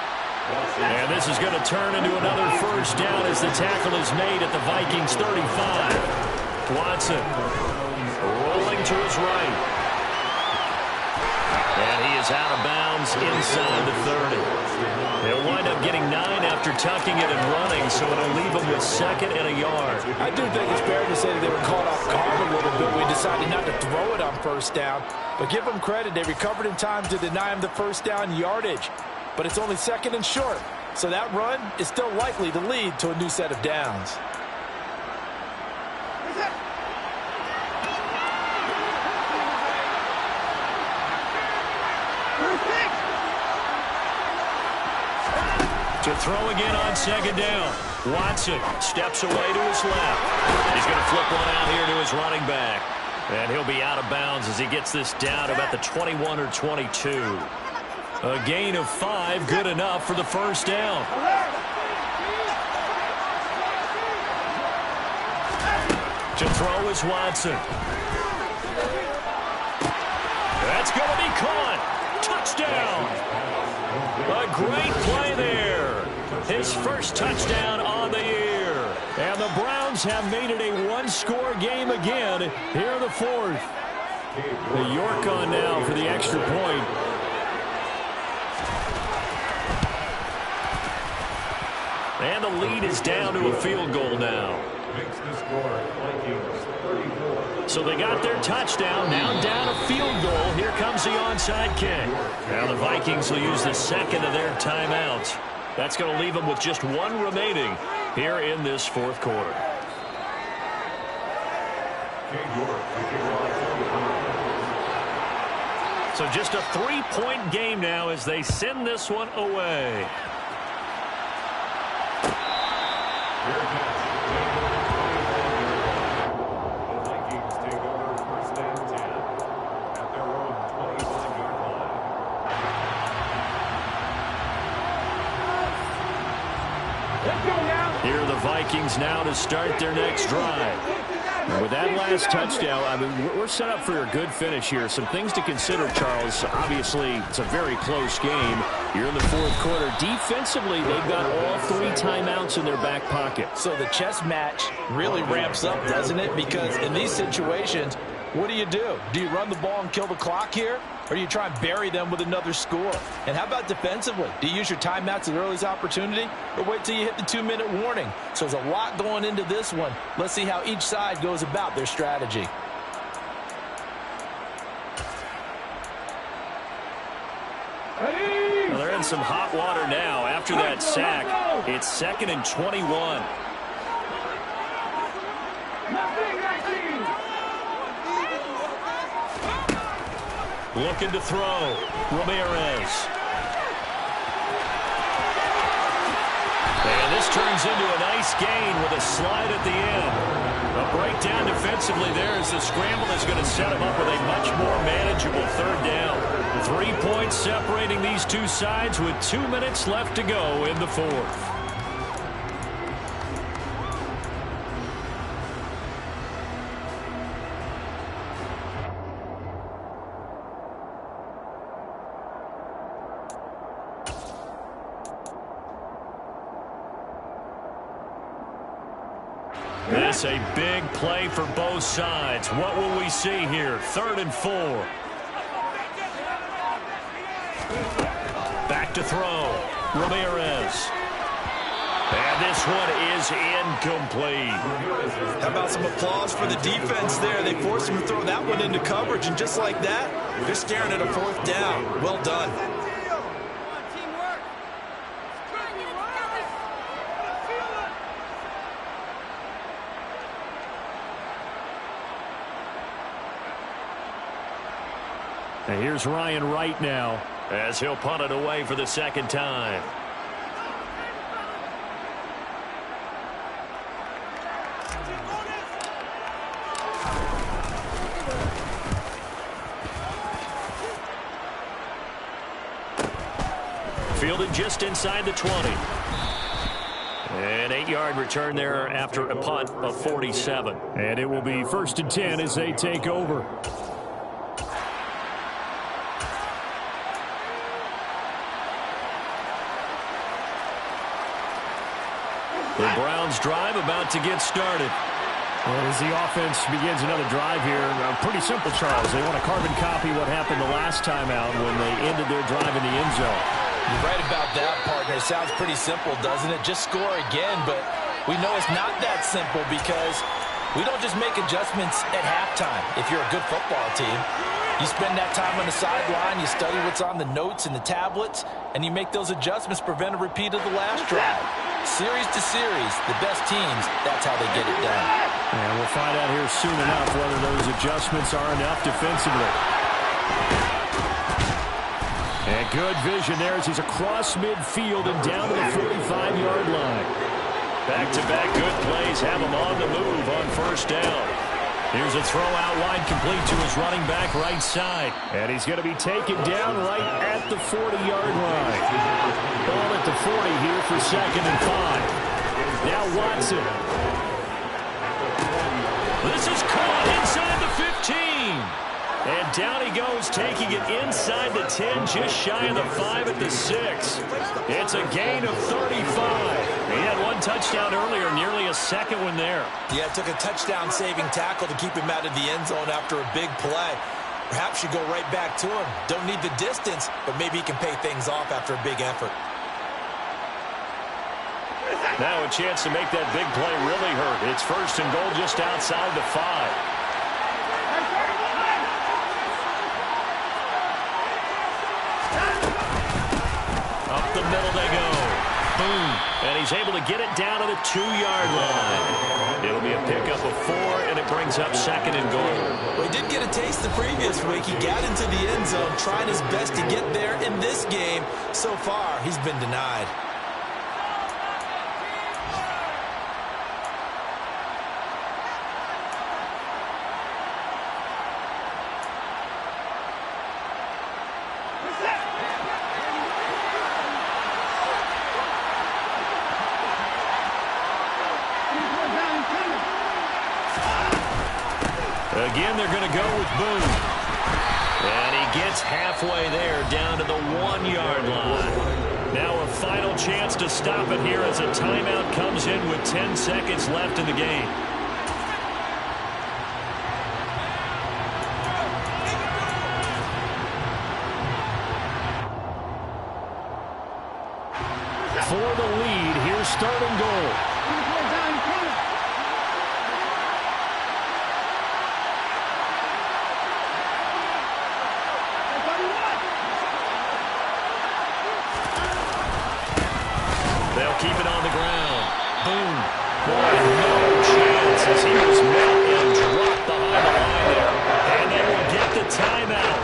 And this is going to turn into another first down as the tackle is made at the Vikings 35. Watson rolling to his right. And he is out of bounds inside the 30. They'll wind up getting 9 after tucking it and running, so it'll leave them with 2nd and a yard. I do think it's fair to say that they were caught off guard a little bit. We decided not to throw it on first down. But give them credit. They recovered in time to deny him the first down yardage. But it's only 2nd and short. So that run is still likely to lead to a new set of downs. To throw again on 2nd down. Watson steps away to his left. He's going to flip one out here to his running back. And he'll be out of bounds as he gets this down about the 21 or 22. A gain of 5, good enough for the first down. To throw is Watson. That's going to be caught. Touchdown. A great play there. His first touchdown on the year. And the Browns have made it a 1-score game again here in the 4th. The York on now for the extra point. And the lead is down to a field goal now. So they got their touchdown, now down a field goal. Here comes the onside kick. Now the Vikings will use the 2nd of their timeouts. That's going to leave them with just 1 remaining here in this 4th quarter. So just a 3-point game now as they send this one away. Here are the Vikings now to start their next drive. With that last touchdown, I mean, we're set up for a good finish here. Some things to consider, Charles. Obviously, it's a very close game. You're in the fourth quarter. Defensively, they've got all 3 timeouts in their back pocket. So the chess match really ramps up, doesn't it? Because in these situations, what do? Do you run the ball and kill the clock here? Or do you try and bury them with another score? And how about defensively? Do you use your timeouts at earliest opportunity? Or wait till you hit the 2-minute warning? So there's a lot going into this one. Let's see how each side goes about their strategy. Well, they're in some hot water now. After that sack, it's 2nd and 21. Looking to throw. Ramirez. And this turns into a nice gain with a slide at the end. A breakdown defensively there as the scramble is going to set him up with a much more manageable 3rd down. 3 points separating these two sides with 2 minutes left to go in the 4th. This a big play for both sides. What will we see here? 3rd and 4. Back to throw. Ramirez. And this one is incomplete. How about some applause for the defense there? They forced him to throw that one into coverage, and just like that, they're staring at a 4th down. Well done. And here's Ryan Wright now as he'll punt it away for the 2nd time. Fielded just inside the 20. An 8-yard return there after a punt of 47. And it will be 1st and 10 as they take over. The Browns drive about to get started. Well, as the offense begins another drive here, pretty simple, Charles. They want to carbon copy what happened the last time out when they ended their drive in the end zone. You're right about that, partner. It sounds pretty simple, doesn't it? Just score again, but we know it's not that simple because we don't just make adjustments at halftime. If you're a good football team, you spend that time on the sideline, you study what's on the notes and the tablets, and you make those adjustments to prevent a repeat of the last drive. Series to series, the best teams, that's how they get it done. And we'll find out here soon enough whether those adjustments are enough defensively. And good vision there as he's across midfield and down to the 45-yard line. Back-to-back good plays have him on the move on 1st down. Here's a throw out wide complete to his running back right side. And he's going to be taken down right at the 40-yard line. Ball at the 40 here for 2nd and 5. Now Watson. This is caught inside the 15. And down he goes, taking it inside the 10, just shy of the 5 at the 6. It's a gain of 35. He had one touchdown earlier, nearly a 2nd one there. Yeah, it took a touchdown-saving tackle to keep him out of the end zone after a big play. Perhaps you go right back to him. Don't need the distance, but maybe he can pay things off after a big effort. Now a chance to make that big play really hurt. It's 1st and goal just outside the 5. Up the middle they go. Boom. And he's able to get it down to the 2-yard line. It'll be a pickup of 4, and it brings up 2nd and goal. Well, he did get a taste the previous week. He got into the end zone, trying his best to get there in this game. So far, he's been denied. Again, they're going to go with Boone. And he gets halfway there, down to the 1-yard line. Now a final chance to stop it here as a timeout comes in with 10 seconds left in the game. For the lead, here's starting goal. They'll keep it on the ground. Boom. Boy, no chance as he was met and dropped behind the line there. And they will get the timeout.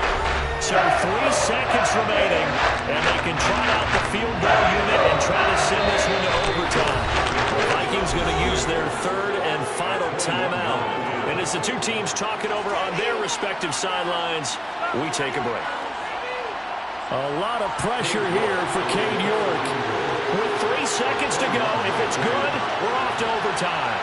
So 3 seconds remaining, and they can try out the field goal unit and try to send this one to overtime. The Vikings going to use their third and final timeout. And as the two teams talk it over on their respective sidelines, we take a break. A lot of pressure here for Cade York. With 3 seconds to go, if it's good, we're off to overtime.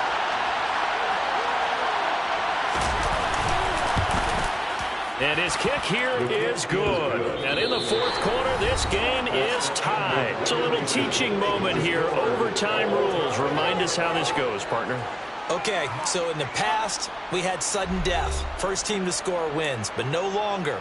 And his kick here is good. And in the fourth quarter, this game is tied. It's a little teaching moment here. Overtime rules. Remind us how this goes, partner. Okay, so in the past, we had sudden death. First team to score wins, but no longer.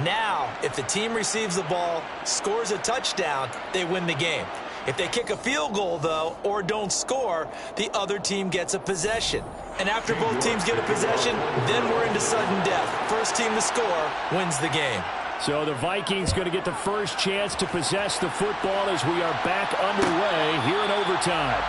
Now, if the team receives the ball, scores a touchdown, they win the game. If they kick a field goal, though, or don't score, the other team gets a possession. And after both teams get a possession, then we're into sudden death. First team to score wins the game. So the Vikings going to get the first chance to possess the football as we are back underway here in overtime.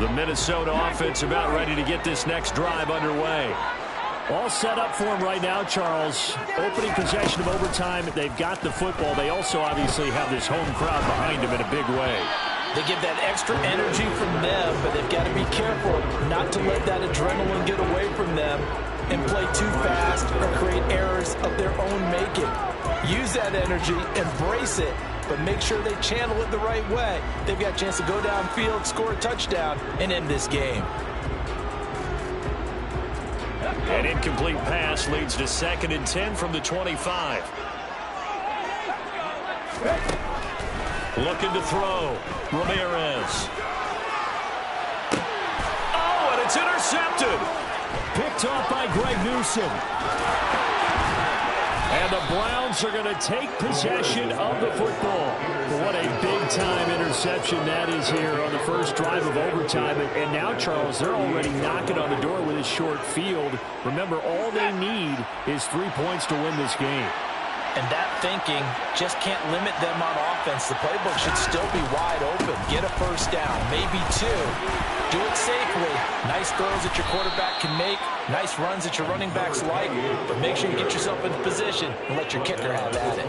The Minnesota offense about ready to get this next drive underway. All set up for him right now, Charles. Opening possession of overtime. They've got the football. They also obviously have this home crowd behind them in a big way. They give that extra energy from them, but they've got to be careful not to let that adrenaline get away from them and play too fast or create errors of their own making. Use that energy, embrace it, but make sure they channel it the right way. They've got a chance to go downfield, score a touchdown, and end this game. An incomplete pass leads to 2nd and 10 from the 25. Looking to throw. Ramirez. Oh, and it's intercepted. Picked off by Greg Newsom. And the Browns are going to take possession of the football. What a big-time interception that is here on the first drive of overtime. And now, Charles, they're already knocking on the door with a short field. Remember, all they need is 3 points to win this game. And that thinking just can't limit them on offense. The playbook should still be wide open. Get a first down, maybe 2. Do it safely. Nice throws that your quarterback can make. Nice runs that your running backs like. But make sure you get yourself into position and let your kicker have at it.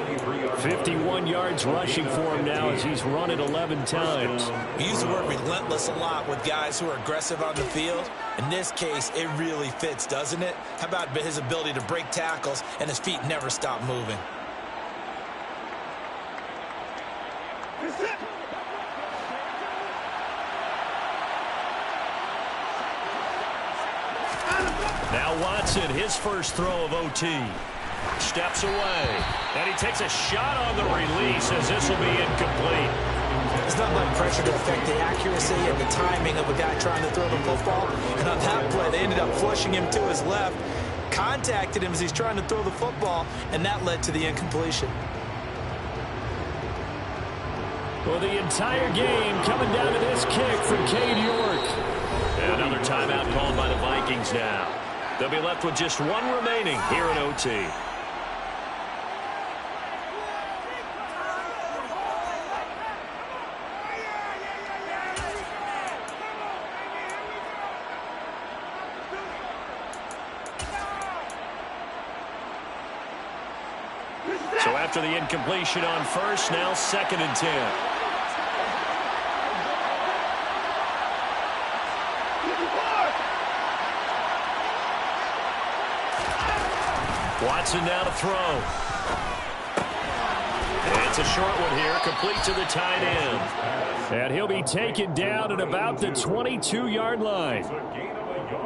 51 yards rushing for him now as he's run it 11 times. We use the word relentless a lot with guys who are aggressive on the field. In this case, it really fits, doesn't it? How about his ability to break tackles and his feet never stop moving? Now Watson, his first throw of OT. Steps away. And he takes a shot on the release as this will be incomplete. There's not much pressure to affect the accuracy and the timing of a guy trying to throw the football. And on that play, they ended up flushing him to his left. Contacted him as he's trying to throw the football, and that led to the incompletion. Well, the entire game coming down to this kick from Cade York. And another timeout called by the Vikings now. They'll be left with just 1 remaining here in OT. So after the incompletion on first, now 2nd and 10. Watson now to throw. It's a short one here, complete to the tight end. And he'll be taken down at about the 22-yard line.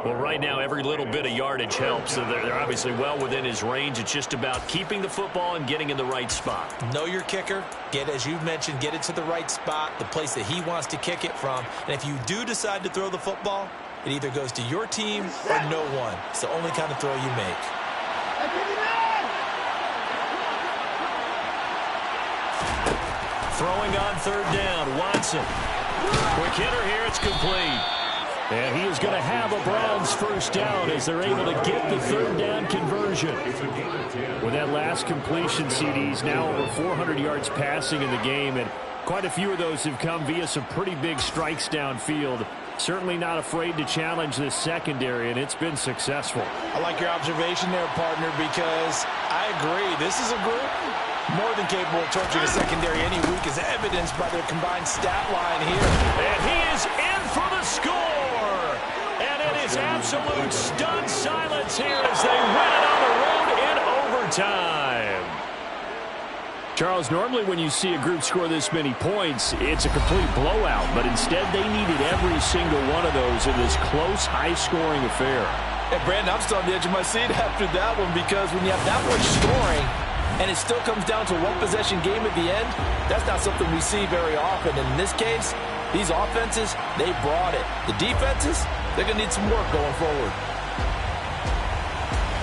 Well, right now, every little bit of yardage helps. So they're obviously well within his range. It's just about keeping the football and getting in the right spot. Know your kicker. As you mentioned, get it to the right spot, the place that he wants to kick it from. And if you do decide to throw the football, it either goes to your team or no one. It's the only kind of throw you make. Throwing on third down, Watson. Quick hitter here, it's complete. And he is going to have a Browns first down as they're able to get the third down conversion. With that last completion, CDs now over 400 yards passing in the game, and quite a few of those have come via some pretty big strikes downfield. Certainly not afraid to challenge this secondary, and it's been successful. I like your observation there, partner, because I agree. This is a group more than capable of torching a secondary any week, as evidenced by their combined stat line here. And he is in for the score. And it is absolute stunned silence here as they win it on the road in overtime. Charles, normally when you see a group score this many points, it's a complete blowout. But instead, they needed every single one of those in this close, high-scoring affair. And Brandon, I'm still on the edge of my seat after that one, because when you have that much scoring and it still comes down to a one-possession game at the end, that's not something we see very often. And in this case, these offenses, they brought it. The defenses, they're going to need some work going forward.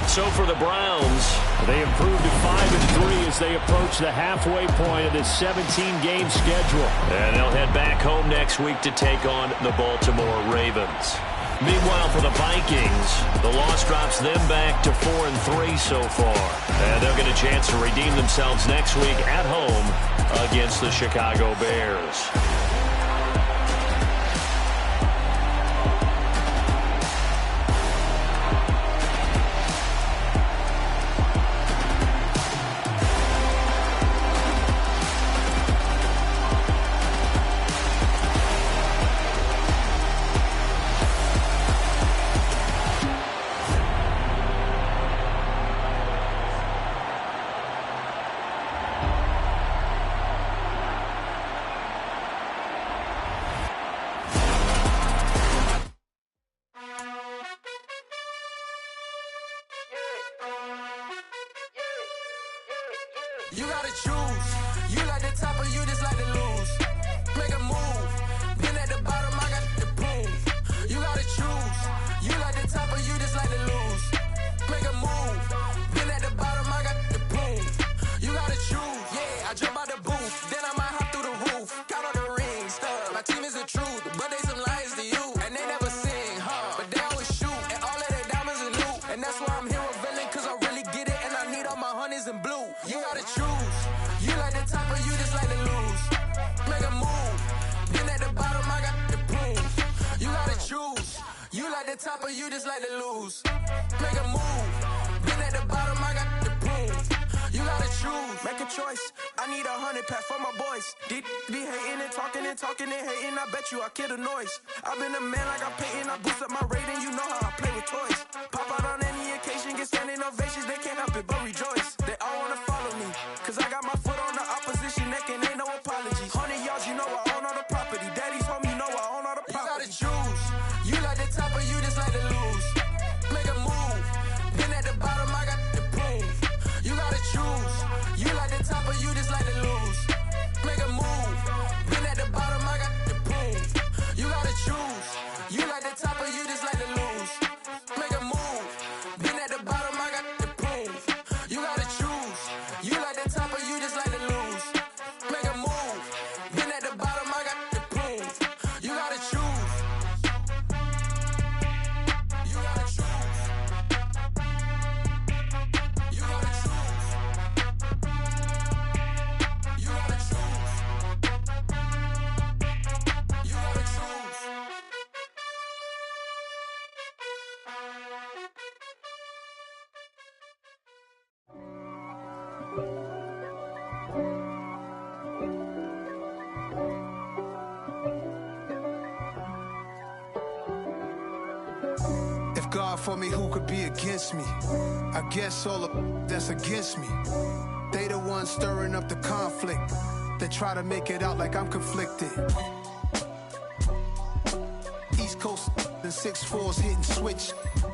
So for the Browns, they improved to 5-3 as they approach the halfway point of this 17-game schedule. And they'll head back home next week to take on the Baltimore Ravens. Meanwhile, for the Vikings, the loss drops them back to 4-3 so far. And they'll get a chance to redeem themselves next week at home against the Chicago Bears. You gotta choose. You like the top or you just like to lose. Make a move. Been at the bottom, I got the prove. You gotta choose. You like the top or you just like to lose. Make a move. Been at the bottom, I got the prove. You gotta choose. Yeah, I jump out the booth. Then I might hop through the roof. Count all the rings. My team is the truth, but they some liars to you. And they never sing, but they always shoot. And all of their diamonds and loot. And that's why I'm here with villain, cause I really get it. And I need all my honeys in blue. You gotta choose. You like the top or you just like to lose. Make a move. Been at the bottom, I got the proof. You gotta choose. You like the top or you just like to lose. Make a move. Been at the bottom, I got the proof. You gotta choose. Make a choice. I need 100 pack for my boys. Be hating and talking and hating. I bet you I kill the noise. I've been a man like I'm Peyton. I boost up my rating. You know how I play with toys. Pop out on any occasion, get standing ovations. They can't help it but rejoice. They all wanna follow me, cause I got my foot on the opposition neck and ain't no apologies. 100 yards, you know I own all the property. Daddy's home, you know I own all the property. You gotta choose. You like the top or you just like to lose. Make a move. Been at the bottom, I got the proof. You gotta choose. You like the top or you just like to lose. Make a move. Been at the bottom, I got the proof. You gotta choose. You like the top or you just like to lose. Make a move. Been at the bottom, I got the proof. You gotta choose. You like the top or you just like to lose. Make a move. Been at the bottom, God for me, who could be against me? I guess all of that's against me. They the ones stirring up the conflict. They try to make it out like I'm conflicted. East Coast and 6'4's hitting switch.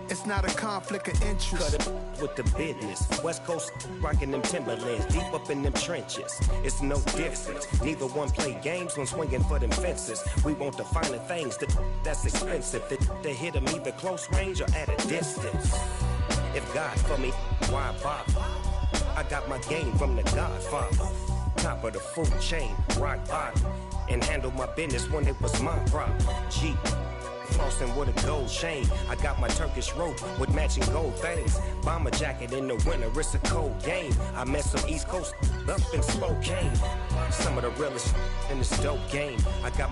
It's not a conflict of interest. Cut it with the business. West Coast rocking them Timberlands, deep up in them trenches. It's no difference. Neither one play games when swinging for them fences. We want the finer things that's expensive. They hit them either close range or at a distance. If God for me, why bother? I got my game from the Godfather. Top of the food chain, rock bottom. And handle my business when it was my problem. G. Flossing with a gold chain. I got my Turkish rope with matching gold things. Bomber jacket in the winter, it's a cold game. I met some East Coast up in Spokane. Some of the realest in this dope game. I got my